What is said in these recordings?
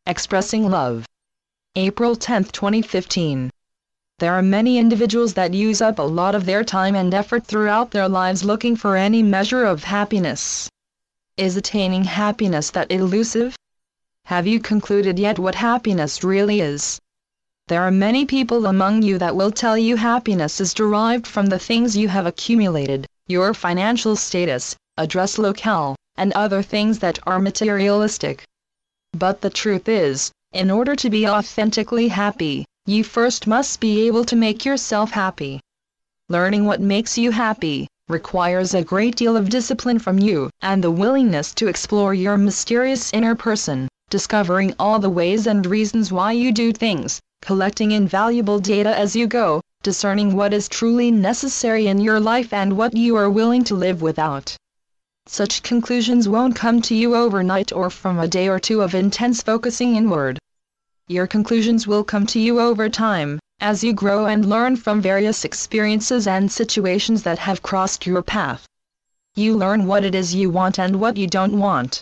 Expressing Love. April 10, 2015. There are many individuals that use up a lot of their time and effort throughout their lives looking for any measure of happiness. Is attaining happiness that elusive? Have you concluded yet what happiness really is? There are many people among you that will tell you happiness is derived from the things you have accumulated, your financial status, address locale, and other things that are materialistic. But the truth is, in order to be authentically happy, you first must be able to make yourself happy. Learning what makes you happy requires a great deal of discipline from you, and the willingness to explore your mysterious inner person, discovering all the ways and reasons why you do things, collecting invaluable data as you go, discerning what is truly necessary in your life and what you are willing to live without. Such conclusions won't come to you overnight or from a day or two of intense focusing inward. Your conclusions will come to you over time, as you grow and learn from various experiences and situations that have crossed your path. You learn what it is you want and what you don't want.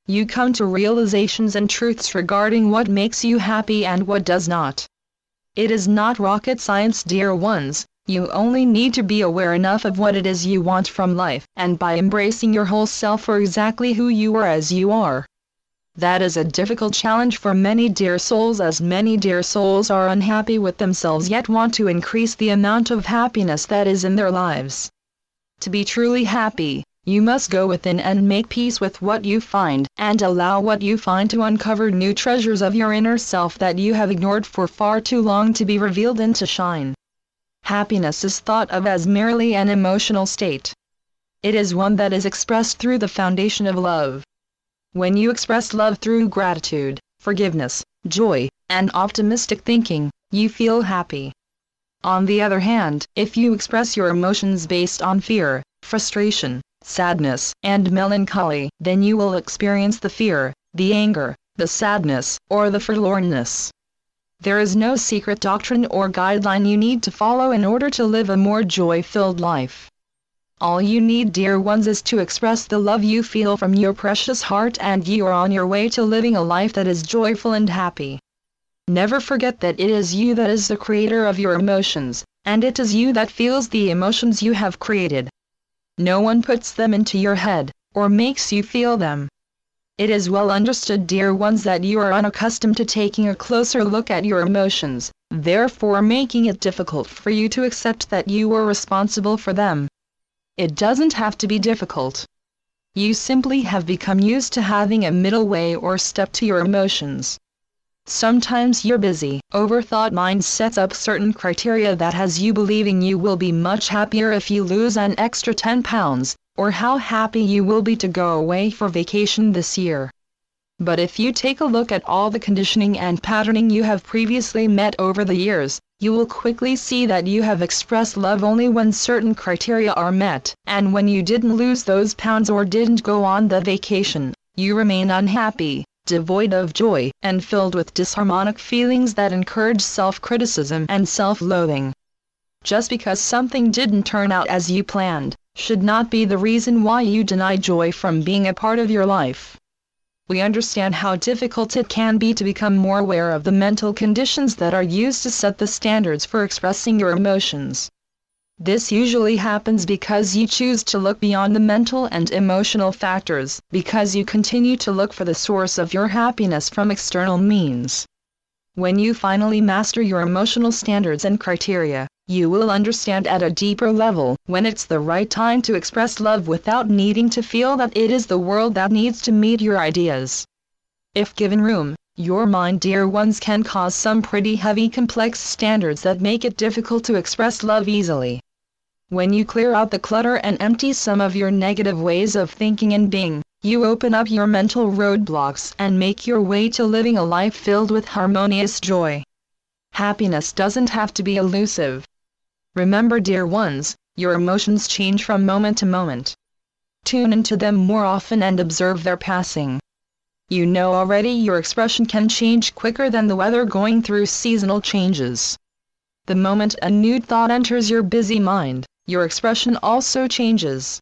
You come to realizations and truths regarding what makes you happy and what does not. It is not rocket science, dear ones. You only need to be aware enough of what it is you want from life, and by embracing your whole self for exactly who you are as you are. That is a difficult challenge for many dear souls, as many dear souls are unhappy with themselves yet want to increase the amount of happiness that is in their lives. To be truly happy, you must go within and make peace with what you find, and allow what you find to uncover new treasures of your inner self that you have ignored for far too long to be revealed and to shine. Happiness is thought of as merely an emotional state. It is one that is expressed through the foundation of love. When you express love through gratitude, forgiveness, joy, and optimistic thinking, you feel happy. On the other hand, if you express your emotions based on fear, frustration, sadness, and melancholy, then you will experience the fear, the anger, the sadness, or the forlornness. There is no secret doctrine or guideline you need to follow in order to live a more joy-filled life. All you need, dear ones, is to express the love you feel from your precious heart, and you are on your way to living a life that is joyful and happy. Never forget that it is you that is the creator of your emotions, and it is you that feels the emotions you have created. No one puts them into your head, or makes you feel them. It is well understood, dear ones, that you are unaccustomed to taking a closer look at your emotions, therefore making it difficult for you to accept that you were responsible for them. It doesn't have to be difficult. You simply have become used to having a middle way or step to your emotions. Sometimes your busy, overthought mind sets up certain criteria that has you believing you will be much happier if you lose an extra 10 pounds, or how happy you will be to go away for vacation this year. But if you take a look at all the conditioning and patterning you have previously met over the years, you will quickly see that you have expressed love only when certain criteria are met, and when you didn't lose those pounds or didn't go on the vacation, you remain unhappy, devoid of joy, and filled with disharmonic feelings that encourage self-criticism and self-loathing. Just because something didn't turn out as you planned, should not be the reason why you deny joy from being a part of your life. We understand how difficult it can be to become more aware of the mental conditions that are used to set the standards for expressing your emotions. This usually happens because you choose to look beyond the mental and emotional factors, because you continue to look for the source of your happiness from external means. When you finally master your emotional standards and criteria, you will understand at a deeper level when it's the right time to express love without needing to feel that it is the world that needs to meet your ideas. If given room, your mind, dear ones, can cause some pretty heavy complex standards that make it difficult to express love easily. When you clear out the clutter and empty some of your negative ways of thinking and being, you open up your mental roadblocks and make your way to living a life filled with harmonious joy. Happiness doesn't have to be elusive. Remember, dear ones, your emotions change from moment to moment. Tune into them more often and observe their passing. You know already your expression can change quicker than the weather going through seasonal changes. The moment a new thought enters your busy mind, your expression also changes.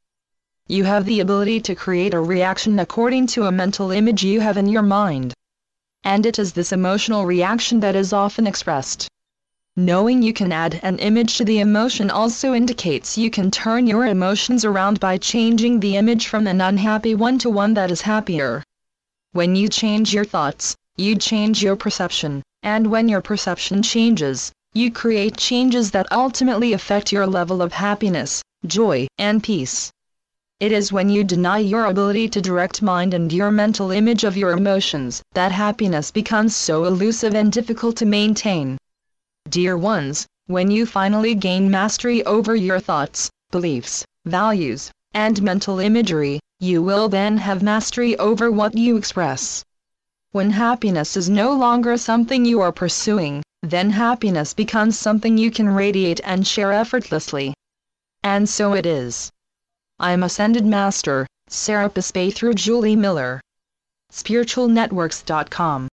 You have the ability to create a reaction according to a mental image you have in your mind. And it is this emotional reaction that is often expressed. Knowing you can add an image to the emotion also indicates you can turn your emotions around by changing the image from an unhappy one to one that is happier. When you change your thoughts, you change your perception, and when your perception changes, you create changes that ultimately affect your level of happiness, joy, and peace. It is when you deny your ability to direct mind and your mental image of your emotions that happiness becomes so elusive and difficult to maintain. Dear ones, when you finally gain mastery over your thoughts, beliefs, values, and mental imagery, you will then have mastery over what you express. When happiness is no longer something you are pursuing, then happiness becomes something you can radiate and share effortlessly. And so it is. I'm Ascended Master, Serapis Bey through Julie Miller. SpiritualNetworks.com